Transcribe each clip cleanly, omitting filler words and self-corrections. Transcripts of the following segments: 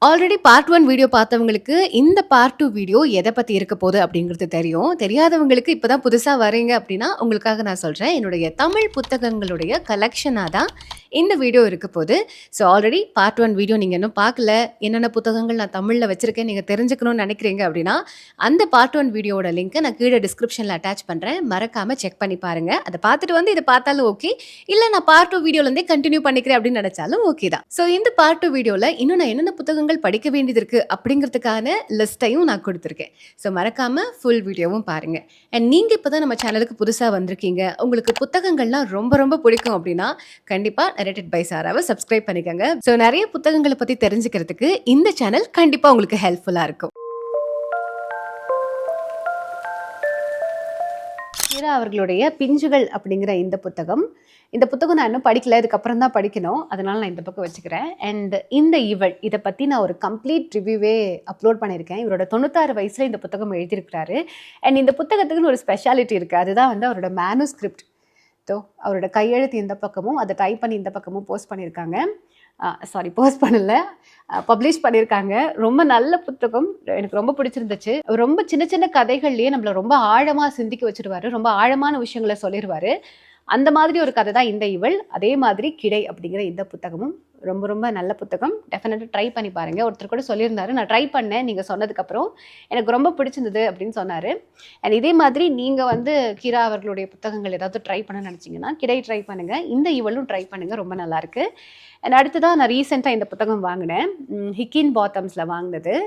Already part 1 video பார்த்தவங்களுக்கு, இந்த part 2 video எத பத்தி இருக்க போது அப்படிங்கிறது தெரியும். தெரியாதவங்களுக்கு இப்ப தான் புதுசா வரீங்க அப்படின்னா, உங்களுக்காக நான் சொல்றேன். என்னுடைய தமிழ் புத்தகங்களுடைய கலெக்ஷனா தான் இந்த வீடியோ இருக்க போது. ஸோ ஆல்ரெடி பார்ட் 1 வீடியோ நீங்க இன்னும் பார்க்கல, என்னென்ன புத்தகங்கள் நான் தமிழ்ல வச்சிருக்கேன் நீங்க தெரிஞ்சுக்கணும்னு நினைக்கிறீங்க அப்படின்னா, அந்த பார்ட் 1 வீடியோவோட லிங்க்க நான் கீழ டிஸ்கிரிப்ஷன்ல அட்டாச் பண்றேன். மறக்காம செக் பண்ணி பாருங்க. அத பார்த்துட்டு வந்து இத பார்த்தாலும் ஓகே. இல்ல நான் பார்ட் 2 வீடியோல இருந்தே கன்டின்யூ பண்ணிக்கிறேன் அப்படின்னு நினைச்சாலும் ஓகே தான். ஸோ இந்த பார்ட் 2 வீடியோல இன்னும் நான் என்னென்ன புத்தகங்கள் படிக்க வேண்டியது இருக்கு அப்படிங்கிறதுக்கான லிஸ்ட்டையும் நான் கொடுத்துருக்கேன். ஸோ மறக்காம ஃபுல் வீடியோவும் பாருங்க. அண்ட் நீங்க இப்பதான் நம்ம சேனலுக்கு புதுசா வந்திருக்கீங்க, உங்களுக்கு புத்தகங்கள்லாம் ரொம்ப ரொம்ப பிடிக்கும் அப்படின்னா கண்டிப்பா நரேட்டட் பை சாராவை சப்ஸ்கிரைப் பண்ணிக்கோங்க. ஸோ நிறைய புத்தகங்களை பத்தி தெரிஞ்சுக்கிறதுக்கு இந்த சேனல் கண்டிப்பா உங்களுக்கு ஹெல்ப்ஃபுல்லா இருக்கும். மீரா அவர்களுடைய பிஞ்சுகள் அப்படிங்கிற இந்த புத்தகம் நான் இன்னும் படிக்கல, இதுக்கப்புறம் தான் படிக்கணும், அதனால நான் இந்த பக்கம் வச்சுக்கிறேன். அண்ட் இந்த இவள் இதை பற்றி நான் ஒரு கம்ப்ளீட் ரிவ்யூவே அப்லோட் பண்ணியிருக்கேன். இவரோட 96 வயசில் இந்த புத்தகம் எழுதியிருக்கிறாரு. அண்ட் இந்த புத்தகத்துக்குன்னு ஒரு ஸ்பெஷாலிட்டி இருக்குது, அதுதான் வந்து அவரோட மேனுஸ்கிரிப்ட். அவரோட கையெழுத்து இந்த பக்கமும் அதை டைப் பண்ணி இந்த பக்கமும் போஸ்ட் பண்ணியிருக்காங்க. போஸ்ட் பண்ணல, பப்ளிஷ் பண்ணியிருக்காங்க. ரொம்ப நல்ல புத்தகம், எனக்கு ரொம்ப பிடிச்சிருந்துச்சு. ரொம்ப சின்ன சின்ன கதைகள்லேயே நம்மளை ரொம்ப ஆழமாக சிந்திக்க வச்சுருவாரு, ரொம்ப ஆழமான விஷயங்களை சொல்லிடுவார். அந்த மாதிரி ஒரு கதை தான் இந்த இவள். அதே மாதிரி கிடை அப்படிங்கிற இந்த புத்தகமும் ரொம்ப ரொம்ப நல்ல புத்தகம். டெஃபினட்டாக ட்ரை பண்ணி பாருங்கள். ஒருத்தர் கூட சொல்லியிருந்தாரு, நான் ட்ரை பண்ணேன் நீங்கள் சொன்னதுக்கப்புறம் எனக்கு ரொம்ப பிடிச்சிருந்தது அப்படின்னு சொன்னார். அண்ட் இதே மாதிரி நீங்கள் வந்து கீரா அவர்களுடைய புத்தகங்கள் ஏதாவது ட்ரை பண்ண நினச்சிங்கன்னா கிடை ட்ரை பண்ணுங்கள், இந்த இவளும் ட்ரை பண்ணுங்கள், ரொம்ப நல்லாயிருக்கு. அண்ட் அடுத்ததான் நான் ரீசெண்டாக இந்த புத்தகம் வாங்கினேன், ஹிக்கின் பாத்தம்ஸில் வாங்கினது.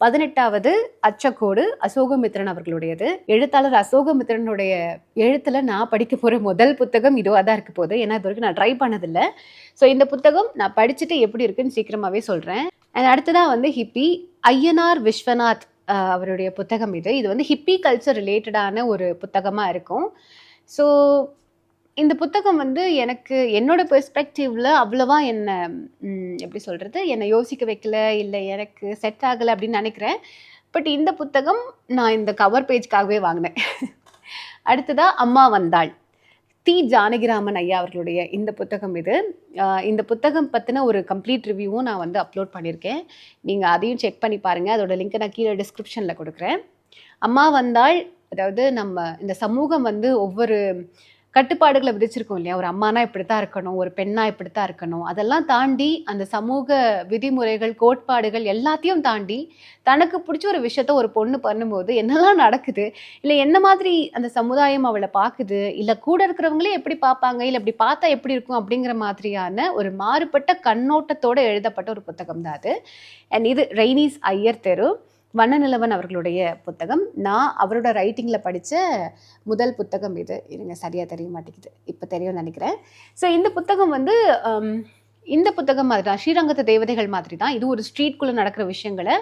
18வது அச்சக்கோடு, அசோகமித்ரன் அவர்களுடையது. எழுத்தாளர் அசோகமித்ரனுடைய எழுத்தில் நான் படிக்க போகிற முதல் புத்தகம் இதுவாக தான் இருக்க போகுது. ஏன்னா இது வரைக்கும் நான் ட்ரை பண்ணதில்லை. ஸோ இந்த புத்தகம் நான் படிச்சுட்டு எப்படி இருக்குன்னு சீக்கிரமாகவே சொல்கிறேன். அண்ட் அடுத்ததான் வந்து ஹிப்பி, ஐயனார் விஸ்வநாத் அவருடைய புத்தகம் இது. இது வந்து ஹிப்பி கல்ச்சர் ரிலேட்டடான ஒரு புத்தகமாக இருக்கும். ஸோ இந்த புத்தகம் வந்து எனக்கு என்னோட பெர்ஸ்பெக்டிவ்ல அவ்வளவா என்ன எப்படி சொல்கிறது, என்னை யோசிக்க வைக்கல, இல்லை எனக்கு செட் ஆகலை அப்படின்னு நினைக்கிறேன். பட் இந்த புத்தகம் நான் இந்த கவர் பேஜ்க்காகவே வாங்கினேன். அடுத்ததாக அம்மா வந்தாள், தி ஜானகிராமன் ஐயா அவர்களுடைய இந்த புத்தகம் இது. இந்த புத்தகம் பற்றின ஒரு கம்ப்ளீட் ரிவ்யூவும் நான் வந்து அப்லோட் பண்ணியிருக்கேன், நீங்கள் அதையும் செக் பண்ணி பாருங்கள். அதோட லிங்க்கை நான் கீழே டிஸ்கிரிப்ஷனில் கொடுக்குறேன். அம்மா வந்தாள், அதாவது நம்ம இந்த சமூகம் வந்து ஒவ்வொரு கட்டுப்பாடுகளை விதிச்சிருக்கோம் இல்லையா, ஒரு அம்மானா இப்படித்தான் இருக்கணும், ஒரு பெண்ணா இப்படித்தான் இருக்கணும், அதெல்லாம் தாண்டி அந்த சமூக விதிமுறைகள் கோட்பாடுகள் எல்லாத்தையும் தாண்டி தனக்கு பிடிச்ச ஒரு விஷயத்த ஒரு பொண்ணு பண்ணும்போது என்னெல்லாம் நடக்குது, இல்லை என்ன மாதிரி அந்த சமுதாயம் அவளை பார்க்குது, இல்லை கூட இருக்கிறவங்களே எப்படி பார்ப்பாங்க, இல்லை இப்படி பார்த்தா எப்படி இருக்கும் அப்படிங்கிற மாதிரியான ஒரு மாறுபட்ட கண்ணோட்டத்தோடு எழுதப்பட்ட ஒரு புத்தகம் தான் அது. அண்ட் இது ரெய்னீஸ் ஐயர் தெரு, வண்ணநிலவன் அவர்களுடைய புத்தகம். நான் அவரோட ரைட்டிங்கில் படித்த முதல் புத்தகம் இது. இருங்க, சரியாக தெரிய மாட்டேங்குது, இப்போ தெரியும்னு நினைக்கிறேன். ஸோ இந்த புத்தகம் வந்து இந்த புத்தகம் மாதிரி தான், ஸ்ரீரங்கத்து தேவதைகள் மாதிரி தான். இது ஒரு ஸ்ட்ரீட்குள்ளே நடக்கிற விஷயங்களை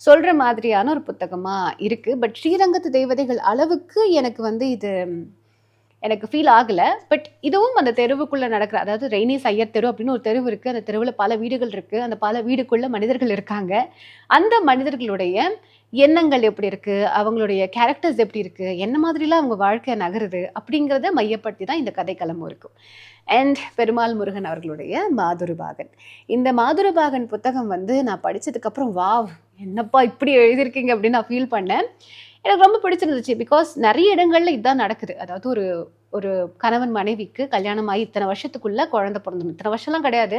சொல்கிற மாதிரியான ஒரு புத்தகமாக இருக்குது. பட் ஸ்ரீரங்கத்து தேவதைகள் அளவுக்கு எனக்கு வந்து இது எனக்கு ஃபீல் ஆகலை. பட் இதுவும் அந்த தெருவுக்குள்ளே நடக்கிற, அதாவது ரெய்னீஸ் ஐயர் தெரு அப்படின்னு ஒரு தெருவு இருக்குது, அந்த தெருவில் பல வீடுகள் இருக்குது, அந்த பல வீடுக்குள்ளே மனிதர்கள் இருக்காங்க. அந்த மனிதர்களுடைய எண்ணங்கள் எப்படி இருக்குது, அவங்களுடைய கேரக்டர்ஸ் எப்படி இருக்குது, என்ன மாதிரிலாம் அவங்க வாழ்க்கை நகருது அப்படிங்கிறத மையப்படுத்தி தான் இந்த கதைக்களமும் இருக்கும். அண்ட் பெருமாள் முருகன் அவர்களுடைய மாதுருபாகன். இந்த மாதுருபாகன் புத்தகம் வந்து நான் படித்ததுக்கப்புறம் வாவ் என்னப்பா இப்படி எழுதியிருக்கீங்க அப்படின்னு நான் ஃபீல் பண்ணேன். எனக்கு ரொம்ப பிடிச்சிருந்துச்சு. பிகாஸ் நிறைய இடங்கள்ல இதுதான் நடக்குது. அதாவது ஒரு ஒரு கணவன் மனைவிக்கு கல்யாணம் ஆகி இத்தனை வருஷத்துக்குள்ளே குழந்தை பிறந்துடணும், இத்தனை வருஷம்லாம் கிடையாது,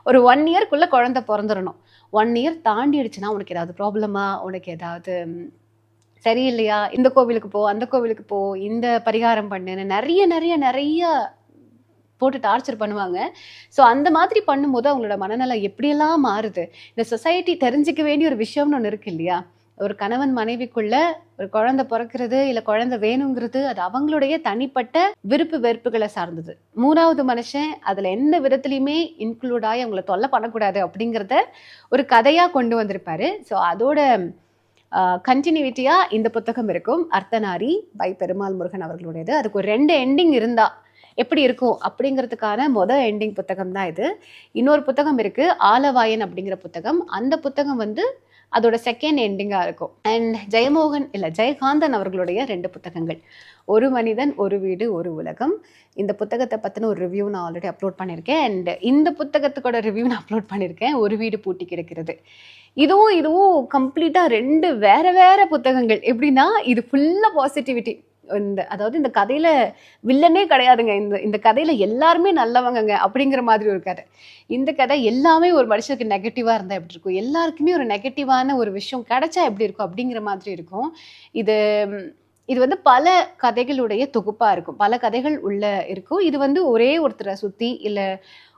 ஒரு 1 இயர்க்குள்ளே குழந்தை பிறந்துடணும். 1 இயர் தாண்டிடுச்சுன்னா உனக்கு ஏதாவது ப்ராப்ளமா, உனக்கு ஏதாவது சரியில்லையா, இந்த கோவிலுக்கு போ, அந்த கோவிலுக்கு போ, இந்த பரிகாரம் பண்ணுன்னு நிறைய நிறைய நிறைய போட்டு டார்ச்சர் பண்ணுவாங்க. ஸோ அந்த மாதிரி பண்ணும்போது அவங்களோட மனநலம் எப்படியெல்லாம் மாறுது. இந்த சொசைட்டி தெரிஞ்சிக்க வேண்டிய ஒரு விஷயம்னு ஒன்று இருக்கு இல்லையா, ஒரு கணவன் மனைவிக்குள்ள ஒரு குழந்தை பிறக்கிறது இல்லை குழந்தை வேணுங்கிறது அது அவங்களுடைய தனிப்பட்ட விருப்பு வெறுப்புகளை சார்ந்தது. 3வது மனுஷன் அதில் எந்த விதத்துலையுமே இன்க்ளூட் ஆகி அவங்கள தொல்லை பண்ணக்கூடாது அப்படிங்கிறத ஒரு கதையாக கொண்டு வந்திருப்பாரு. ஸோ அதோட கண்டினியூட்டியாக இந்த புத்தகம் இருக்கும். அர்த்தநாரி பை பெருமாள் முருகன் அவர்களுடையது. அதுக்கு ஒரு 2 எண்டிங் இருந்தால் எப்படி இருக்கும் அப்படிங்கிறதுக்கான எண்டிங் புத்தகம் தான் இது. இன்னொரு புத்தகம் இருக்குது, ஆலவாயன் அப்படிங்கிற புத்தகம். அந்த புத்தகம் வந்து அதோட செகண்ட் எண்டிங்காக இருக்கும். அண்ட் ஜெயகாந்தன் அவர்களுடைய 2 புத்தகங்கள், ஒரு மனிதன் ஒரு வீடு ஒரு உலகம். இந்த புத்தகத்தை பற்றின ஒரு ரிவ்யூ நான் ஆல்ரெடி அப்லோட் பண்ணியிருக்கேன். அண்ட் இந்த புத்தகத்துக்கோட ரிவ்யூ நான் அப்லோட் பண்ணியிருக்கேன், ஒரு வீடு பூட்டி கிடக்கிறது. இதுவும் கம்ப்ளீட்டாக 2 வேற புத்தகங்கள். எப்படின்னா இது ஃபுல்லாக பாசிட்டிவிட்டி. அதாவது இந்த கதையில் வில்லனே கிடையாதுங்க. இந்த கதையில் எல்லாருமே நல்லவங்கங்க அப்படிங்கிற மாதிரி ஒரு கதை. இந்த கதை எல்லாமே ஒரு மனுஷனுக்கு நெகட்டிவாக இருந்தால் எப்படி இருக்கும், எல்லாருக்குமே ஒரு நெகட்டிவான ஒரு விஷயம் கிடைச்சா எப்படி இருக்கும் அப்படிங்கிற மாதிரி இருக்கும். இது வந்து பல கதைகளுடைய தொகுப்பாக இருக்கும், பல கதைகள் உள்ள இருக்கும். இது வந்து ஒரே ஒருத்தரை சுற்றி இல்லை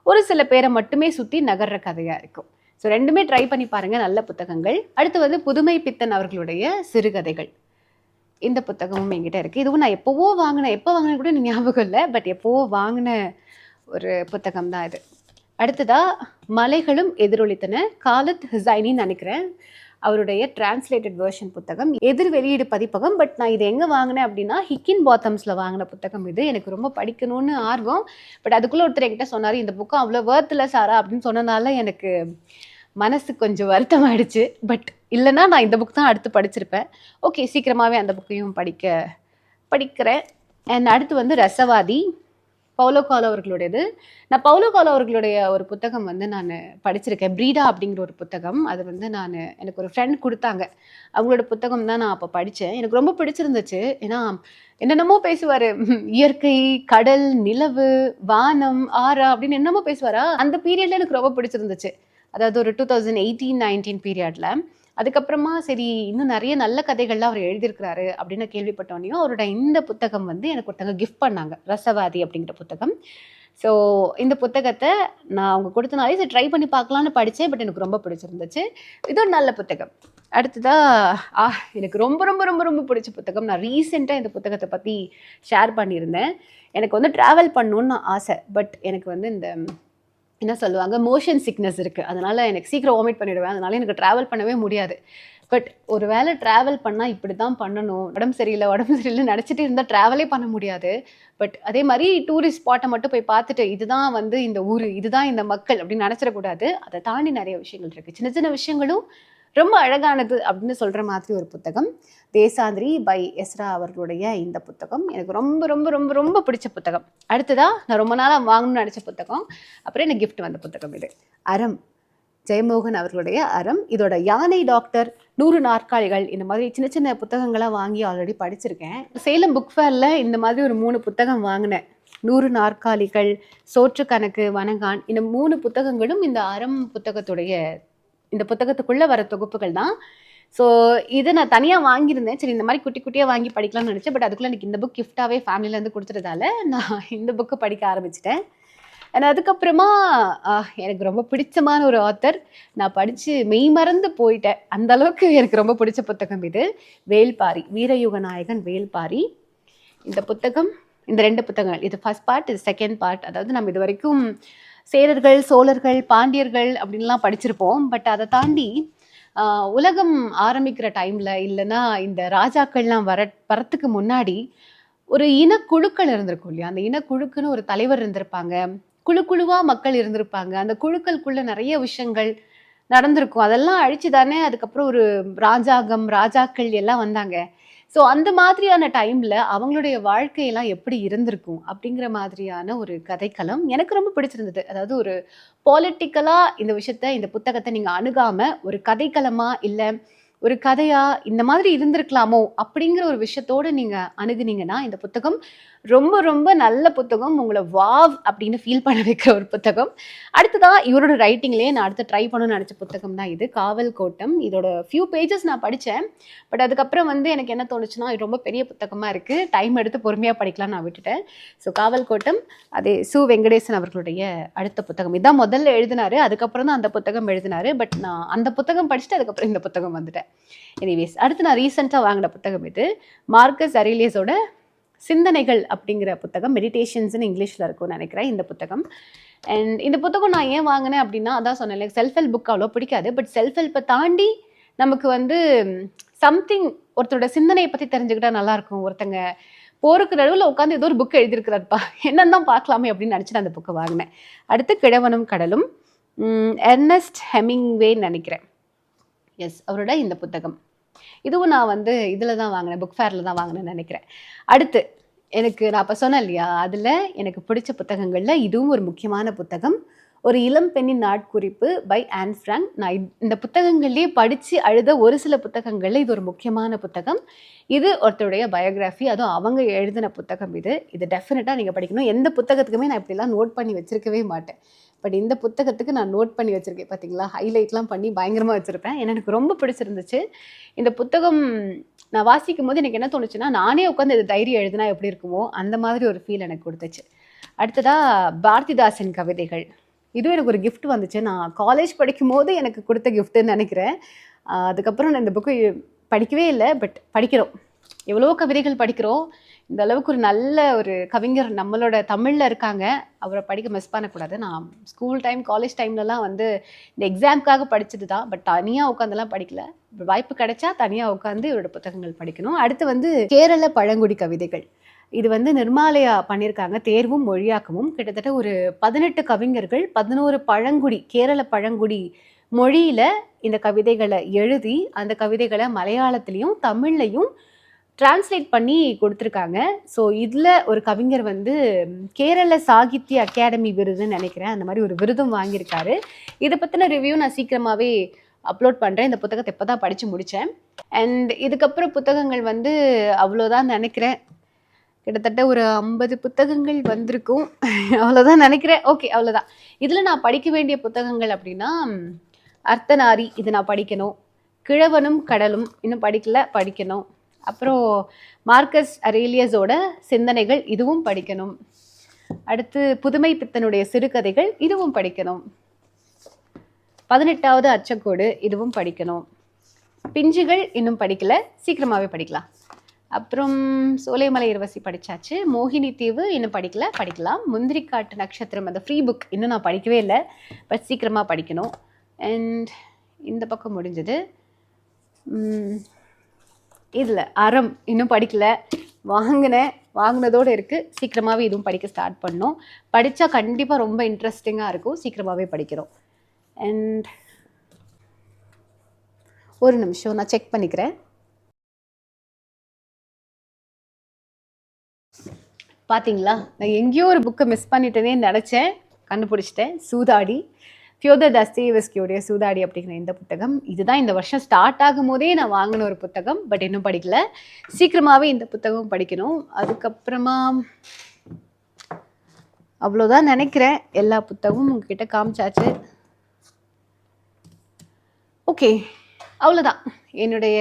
ஒரு சில பேரை மட்டுமே சுற்றி நகர்ற கதையாக இருக்கும். ஸோ 2மே ட்ரை பண்ணி பாருங்கள், நல்ல புத்தகங்கள். அடுத்து வந்து புதுமை பித்தன் அவர்களுடைய சிறுகதைகள். இந்த புத்தகமும் என்கிட்ட இருக்குது. இதுவும் நான் எப்போ வாங்கினேன் கூட எனக்கு ஞாபகம் இல்லை, பட் எப்போவோ வாங்கின ஒரு புத்தகம் தான் இது. அடுத்ததாக மலைகளும் எதிரொலித்தன, காலத் ஹுசைனின்னு நினைக்கிறேன், அவருடைய டிரான்ஸ்லேட்டட் வெர்ஷன் புத்தகம், எதிர் வெளியீடு பதிப்பகம். பட் நான் இது எங்கே வாங்கினேன் அப்படின்னா ஹிக்கின் பாத்தம்ஸில் வாங்கின புத்தகம் இது. எனக்கு ரொம்ப படிக்கணும்னு ஆர்வம். பட் அதுக்குள்ளே ஒருத்தர் என்கிட்ட சொன்னார், இந்த புக்கம் அவ்வளோ வேர்த்தில் சாரா அப்படின்னு சொன்னனால எனக்கு மனசு கொஞ்சம் வருத்தமாயிடுச்சு. பட் இல்லைன்னா நான் இந்த புக் தான் அடுத்து படிச்சிருப்பேன். ஓகே, சீக்கிரமாகவே அந்த புக்கையும் படிக்கிறேன். அண்ட் அடுத்து வந்து ரசவாதி, பவுலோ கோலோ அவர்களுடையது. நான் பவுலோ கோலோ அவர்களுடைய ஒரு புத்தகம் வந்து நான் படிச்சிருக்கேன், பிரீடா அப்படிங்கிற ஒரு புத்தகம். அது வந்து எனக்கு ஒரு ஃப்ரெண்ட் கொடுத்தாங்க, அவங்களோட புத்தகம் தான் நான் அப்போ படித்தேன். எனக்கு ரொம்ப பிடிச்சிருந்துச்சு. ஏன்னா என்னென்னமோ பேசுவார், இயற்கை, கடல், நிலவு, வானம், ஆறா அப்படின்னு என்னமோ பேசுவாரா. அந்த பீரியடில் எனக்கு ரொம்ப பிடிச்சிருந்துச்சு. அதாவது ஒரு 2018-19 பீரியடில். அதுக்கப்புறமா சரி இன்னும் நிறைய நல்ல கதைகள்லாம் அவர் எழுதியிருக்கிறாரு அப்படின்னு கேள்விப்பட்டோன்னையும் அவரோட இந்த புத்தகம் வந்து எனக்கு ஒருத்தங்க கிஃப்ட் பண்ணாங்க, ரசவாதி அப்படிங்கிற புத்தகம். ஸோ இந்த புத்தகத்தை நான் அவங்க கொடுத்தனாலே சரி ட்ரை பண்ணி பார்க்கலான்னு படித்தேன். பட் எனக்கு ரொம்ப பிடிச்சிருந்துச்சு. இது ஒரு நல்ல புத்தகம். அடுத்ததாக எனக்கு ரொம்ப ரொம்ப ரொம்ப ரொம்ப பிடிச்ச புத்தகம், நான் ரீசெண்டாக இந்த புத்தகத்தை பற்றி ஷேர் பண்ணியிருந்தேன். எனக்கு வந்து ட்ராவல் பண்ணணுன்னு ஆசை. பட் எனக்கு வந்து இந்த என்ன சொல்லுவாங்க, மோஷன் சிக்னஸ் இருக்குது. அதனால் எனக்கு சீக்கிரம் வாமிட் பண்ணிவிடுவேன். அதனால் எனக்கு ட்ராவல் பண்ணவே முடியாது. பட் ஒரு வேளை ட்ராவல் பண்ணால் இப்படி தான் பண்ணணும், உடம்பு சரியில்லை நினச்சிட்டு இருந்தால் ட்ராவலே பண்ண முடியாது. பட் அதே மாதிரி டூரிஸ்ட் ஸ்பாட்டை மட்டும் போய் பார்த்துட்டு இதுதான் வந்து இந்த ஊர், இதுதான் இந்த மக்கள் அப்படின்னு நினச்சிடக்கூடாது. அதை தாண்டி நிறைய விஷயங்கள் இருக்குது, சின்ன சின்ன விஷயங்களும் ரொம்ப அழகானது அப்படின்னு சொல்கிற மாதிரி ஒரு புத்தகம். தேசாந்திரி பை எஸ்ரா அவர்களுடைய இந்த புத்தகம் எனக்கு ரொம்ப ரொம்ப ரொம்ப ரொம்ப பிடிச்ச புத்தகம். அடுத்ததாக நான் ரொம்ப நாளாக வாங்கணும்னு நினச்ச புத்தகம், அப்புறம் எனக்கு கிஃப்ட் வந்த புத்தகம் இது அறம், ஜெயமோகன் அவர்களுடைய அறம். இதோட யானை டாக்டர், 100 நாற்காலிகள், இந்த மாதிரி சின்ன சின்ன புத்தகங்களாக வாங்கி ஆல்ரெடி படிச்சிருக்கேன். சேலம் புக் ஃபேரில் இந்த மாதிரி ஒரு 3 புத்தகம் வாங்கினேன். 100 நாற்காலிகள், சோற்று கணக்கு, வனங்கான், இந்த 3 புத்தகங்களும் இந்த அறம் இந்த புத்தகத்துக்குள்ளே வர தொகுப்புகள் தான். ஸோ இது நான் தனியாக வாங்கியிருந்தேன். சரி இந்த மாதிரி குட்டி குட்டியாக வாங்கி படிக்கலாம்னு நினச்சேன். பட் அதுக்குள்ளே எனக்கு இந்த புக் கிஃப்டாகவே ஃபேமிலியிலேருந்து கொடுத்துறதால நான் இந்த புக்கு படிக்க ஆரம்பிச்சிட்டேன். அண்ட் அதுக்கப்புறமா எனக்கு ரொம்ப பிடிச்சமான ஒரு ஆத்தர், நான் படித்து மெய்மறந்து போயிட்டேன், அந்த அளவுக்கு எனக்கு ரொம்ப பிடிச்ச புத்தகம் இது. வேல்பாரி, வீரயுக நாயகன் வேல்பாரி. இந்த 2 புத்தகங்கள், இது ஃபர்ஸ்ட் பார்ட், இது செகண்ட் பார்ட். அதாவது நம்ம இது வரைக்கும் சேரர்கள், சோழர்கள், பாண்டியர்கள் அப்படின்லாம் படிச்சிருப்போம். பட் அதை தாண்டி உலகம் ஆரம்பிக்கிற டைமில் இல்லைன்னா இந்த ராஜாக்கள்லாம் வரத்துக்கு முன்னாடி ஒரு இனக்குழுக்கள் இருந்திருக்கும் இல்லையா. அந்த இனக்குழுக்குன்னு ஒரு தலைவர் இருந்திருப்பாங்க, குழுவாக மக்கள் இருந்திருப்பாங்க. அந்த குழுக்களுக்குள்ள நிறைய விஷயங்கள் நடந்திருக்கும். அதெல்லாம் அழிச்சு தானே அதுக்கப்புறம் ஒரு ராஜாக்கள் எல்லாம் வந்தாங்க. ஸோ அந்த மாதிரியான டைமில் அவங்களுடைய வாழ்க்கையெல்லாம் எப்படி இருந்திருக்கும் அப்படிங்கிற மாதிரியான ஒரு கதைக்களம் எனக்கு ரொம்ப பிடிச்சிருந்தது. அதாவது ஒரு பாலிட்டிக்கலாக இந்த புத்தகத்தை நீங்கள் அணுகாமல் ஒரு கதைக்களமாக இல்லை ஒரு கதையா இந்த மாதிரி இருந்திருக்கலாமோ அப்படிங்கிற ஒரு விஷயத்தோடு நீங்கள் அணுகுனீங்கன்னா இந்த புத்தகம் ரொம்ப ரொம்ப நல்ல புத்தகம். உங்களை வாவ் அப்படின்னு ஃபீல் பண்ண வைக்கிற ஒரு புத்தகம். அடுத்ததான் இவரோட ரைட்டிங்லேயே நான் அடுத்து ட்ரை பண்ணணும்னு நினச்ச புத்தகம் தான் இது, காவல் கோட்டம். இதோட ஃபியூ பேஜஸ் நான் படித்தேன். பட் அதுக்கப்புறம் வந்து எனக்கு என்ன தோணுச்சுன்னா இது ரொம்ப பெரிய புத்தகமாக இருக்குது, டைம் எடுத்து பொறுமையாக படிக்கலாம், நான் விட்டுட்டேன். ஸோ காவல் கோட்டம் அதே சு வெங்கடேசன் அவர்களுடைய அடுத்த புத்தகம். இதுதான் முதல்ல எழுதினாரு, அதுக்கப்புறம் தான் அந்த புத்தகம் எழுதினாரு. பட் நான் அந்த புத்தகம் படிச்சுட்டு அதுக்கப்புறம் இந்த புத்தகம் வந்துட்டேன். எனிவேஸ், அடுத்து நான் ரீசெண்டாக வாங்கின புத்தகம் இது, மார்க்கஸ் அரேலியஸோட சிந்தனைகள் அப்படிங்கிற புத்தகம். மெடிடேஷன்ஸ்னு இங்கிலீஷில் இருக்கும்னு நினைக்கிறேன் இந்த புத்தகம். அண்ட் இந்த புத்தகம் நான் ஏன் வாங்கினேன் அப்படின்னா, அதான் சொன்னேன், எனக்கு செல்ஃப் ஹெல்ப் புக் அவ்வளோ பிடிக்காது. பட் செல்ஃப் ஹெல்ப்பை தாண்டி நமக்கு வந்து சம்திங் ஒருத்தரோட சிந்தனையை பற்றி தெரிஞ்சுக்கிட்டா நல்லாயிருக்கும். ஒருத்தங்க போருக்கு நடுவில் உட்காந்து ஏதோ ஒரு புக் எழுதியிருக்கிறாருப்பா, என்னன்னு தான் பார்க்கலாமே அப்படின்னு நினச்சிட்டு அந்த புக்கை வாங்கினேன். அடுத்து கிழவனும் கடலும், எர்னஸ்ட் ஹெமிங்வேன்னு நினைக்கிறேன். எஸ், அவரோட இந்த புத்தகம். இதுவும் நான் வந்து இதில் தான் வாங்கினேன், புக் ஃபேரில் தான் வாங்கினேன்னு நினைக்கிறேன். அடுத்து எனக்கு நான் அப்போ சொன்னேன் இல்லையா, அதில் எனக்கு பிடிச்ச புத்தகங்களில் இதுவும் ஒரு முக்கியமான புத்தகம். ஒரு இளம் பெண்ணின் நாட்குறிப்பு பை ஆன் ஃப்ராங்க். நான் இந்த புத்தகங்கள்லேயே படித்து அழுத ஒரு சில புத்தகங்களில் இது ஒரு முக்கியமான புத்தகம். இது ஒருத்தருடைய பயோகிராஃபி, அதுவும் அவங்க எழுதின புத்தகம். இது டெஃபினட்டாக நீங்கள் படிக்கணும். எந்த புத்தகத்துக்குமே நான் இப்படிலாம் நோட் பண்ணி வச்சுருக்கவே மாட்டேன். பட் இந்த புத்தகத்துக்கு நான் நோட் பண்ணி வச்சுருக்கேன். பார்த்தீங்களா, ஹைலைட்லாம் பண்ணி பயங்கரமாக வச்சுருப்பேன். எனக்கு ரொம்ப பிடிச்சிருந்துச்சு இந்த புத்தகம். நான் வாசிக்கும் போது எனக்கு என்ன தோணுச்சுன்னா, நானே உட்காந்து இது டைரி எழுதுனா எப்படி இருக்குமோ அந்த மாதிரி ஒரு ஃபீல் எனக்கு கொடுத்துச்சு. அடுத்ததாக பாரதிதாசன் கவிதைகள். இதுவும் எனக்கு ஒரு கிஃப்ட் வந்துச்சு. நான் காலேஜ் படிக்கும் போது எனக்கு கொடுத்த கிஃப்ட்டுன்னு நினைக்கிறேன். அதுக்கப்புறம் நான் இந்த புக்கு படிக்கவே இல்லை, பட் படிக்கிறோம். எவ்வளோ கவிதைகள் படிக்கிறோம். இந்த அளவுக்கு ஒரு நல்ல ஒரு கவிஞர் நம்மளோட தமிழில் இருக்காங்க. அவரை படிக்க மிஸ் பண்ணக்கூடாது. நான் ஸ்கூல் டைம் காலேஜ் டைம்லலாம் வந்து இந்த எக்ஸாமுக்காக படித்தது தான், பட் தனியாக உட்காந்துலாம் படிக்கல. வாய்ப்பு கிடைச்சா தனியாக உட்காந்து இவரோட புத்தகங்கள் படிக்கணும். அடுத்து வந்து கேரள பழங்குடி கவிதைகள். இது வந்து நிர்மாலயா பண்ணியிருக்காங்க, தேர்வும் மொழியாக்கமும். கிட்டத்தட்ட ஒரு 18 கவிஞர்கள் 11 பழங்குடி, கேரள பழங்குடி மொழியில் இந்த கவிதைகளை எழுதி அந்த கவிதைகளை மலையாளத்துலேயும் தமிழ்லையும் டிரான்ஸ்லேட் பண்ணி கொடுத்துருக்காங்க. ஸோ இதில் ஒரு கவிஞர் வந்து கேரள சாகித்ய அகாடமி விருதுன்னு நினைக்கிறேன், அந்த மாதிரி ஒரு விருதும் வாங்கியிருக்காரு. இதை பற்றின ரிவ்யூ நான் சீக்கிரமாகவே அப்லோட் பண்ணுறேன். இந்த புத்தகத்தை இப்போ தான் படித்து முடித்தேன். அண்ட் இதுக்கப்புறம் புத்தகங்கள் வந்து அவ்வளோதான் நினைக்கிறேன். கிட்டத்தட்ட ஒரு 50 புத்தகங்கள் வந்திருக்கும், அவ்வளோதான் நினைக்கிறேன். ஓகே, அவ்வளோதான். இதில் நான் படிக்க வேண்டிய புத்தகங்கள் அப்படின்னா, அர்த்தநாரி, இது நான் படிக்கணும். கிழவனும் கடலும் இன்னும் படிக்கணும். அப்புறம் மார்க்கஸ் அரேலியஸோட சிந்தனைகள், இதுவும் படிக்கணும். அடுத்து புதுமை பித்தனுடைய சிறுகதைகள், இதுவும் படிக்கணும். 18வது அச்சக்கோடு, இதுவும் படிக்கணும். பிஞ்சுகள் இன்னும் படிக்கல, சீக்கிரமாகவே படிக்கலாம். அப்புறம் சோலைமலை இரவசி படித்தாச்சு. மோகினி தீவு இன்னும் படிக்கலாம். முந்திரிக்காட்டு நட்சத்திரம், அந்த ஃப்ரீ புக் இன்னும் நான் படிக்கவே இல்லை, பட் சீக்கிரமாக படிக்கணும். அண்ட் இந்த பக்கம் முடிஞ்சது. இதில் அறம் இன்னும் படிக்கல, வாங்கினதோடு இருக்குது. சீக்கிரமாகவே இதுவும் படிக்க ஸ்டார்ட் பண்ணோம். படித்தா கண்டிப்பாக ரொம்ப இன்ட்ரெஸ்டிங்காக இருக்கும், சீக்கிரமாகவே படிக்கிறோம். அண்ட் ஒரு நிமிஷம் நான் செக் பண்ணிக்கிறேன். பார்த்தீங்களா, நான் எங்கேயோ ஒரு புக்கை மிஸ் பண்ணிட்டேனே நினச்சேன், கண்டுபிடிச்சிட்டேன். சூதாடி, ஃபியோதர் தஸ்தயேவ்ஸ்கியோடைய சூதாடி அப்படிங்கிற இந்த புத்தகம். இதுதான் இந்த வருஷம் ஸ்டார்ட் ஆகும் போதே நான் வாங்கின ஒரு புத்தகம், பட் இன்னும் படிக்கல. சீக்கிரமாகவே இந்த புத்தகம் படிக்கணும். அதுக்கப்புறமா அவ்வளோதான் நினைக்கிறேன். எல்லா புத்தகமும் உங்ககிட்ட காமிச்சாச்சு. ஓகே, அவ்வளோதான். என்னுடைய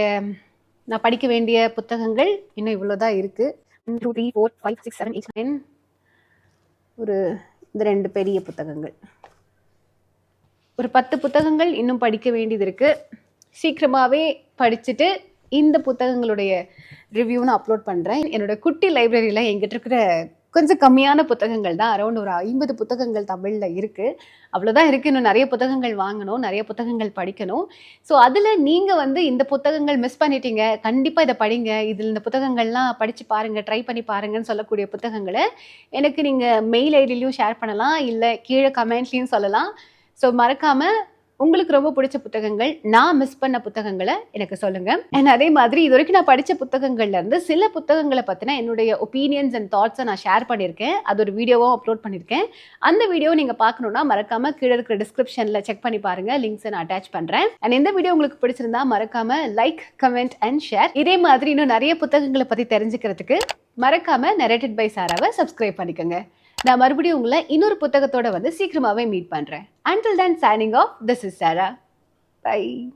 நான் படிக்க வேண்டிய புத்தகங்கள் இன்னும் இவ்வளோதான் இருக்குது. 1 2 3 4 5 6 7 8 9, ஒரு இந்த 2 பெரிய புத்தகங்கள், ஒரு 10 புத்தகங்கள் இன்னும் படிக்க வேண்டியது இருக்குது. சீக்கிரமாகவே படிச்சுட்டு இந்த புத்தகங்களுடைய ரிவ்யூ நான் அப்லோட் பண்ணுறேன். என்னோட குட்டி லைப்ரரியில் எங்கிட்ட இருக்கிற கொஞ்சம் கம்மியான புத்தகங்கள் தான், அரௌண்ட் ஒரு 50 புத்தகங்கள் தமிழில் இருக்குது. அவ்வளோதான் இருக்குது. இன்னும் நிறைய புத்தகங்கள் வாங்கணும், நிறைய புத்தகங்கள் படிக்கணும். ஸோ அதில் நீங்கள் வந்து இந்த புத்தகங்கள் மிஸ் பண்ணிட்டீங்க, கண்டிப்பாக இதை படிங்க, இதில் இந்த புத்தகங்கள்லாம் படித்து பாருங்கள், ட்ரை பண்ணி பாருங்கன்னு சொல்லக்கூடிய புத்தகங்களை எனக்கு நீங்கள் மெயில் ஐடியிலையும் ஷேர் பண்ணலாம், இல்லை கீழே கமெண்ட்லேயும் சொல்லலாம். ஸோ மறக்காமல் உங்களுக்கு ரொம்ப பிடிச்ச புத்தகங்கள், நான் மிஸ் பண்ண புத்தகங்களை எனக்கு சொல்லுங்கள். அண்ட் அதே மாதிரி இது வரைக்கும் நான் படித்த புத்தகங்கள்லேருந்து சில புத்தகங்களை பற்றின என்னுடைய ஒப்பீனியன்ஸ் அண்ட் தாட்ஸை நான் ஷேர் பண்ணியிருக்கேன். அது ஒரு வீடியோவும் அப்லோட் பண்ணியிருக்கேன். அந்த வீடியோ நீங்கள் பார்க்கணுன்னா மறக்காமல் கீழே இருக்கிற டிஸ்கிரிப்ஷனில் செக் பண்ணி பாருங்கள், லிங்க்ஸை நான் அட்டாச் பண்ணுறேன். அண்ட் இந்த வீடியோ உங்களுக்கு பிடிச்சிருந்தா மறக்காமல் லைக், கமெண்ட் அண்ட் ஷேர். இதே மாதிரி இன்னும் நிறைய புத்தகங்களை பற்றி தெரிஞ்சுக்கிறதுக்கு மறக்காமல் நரேட்டட் பை சாராவை சப்ஸ்கிரைப் பண்ணிக்கோங்க. நான் மறுபடியும் உங்களை இன்னொரு புத்தகத்தோட வந்து சீக்கிரமாகவே மீட் பண்ணுறேன். Until then, signing off, this is Sarah. Bye.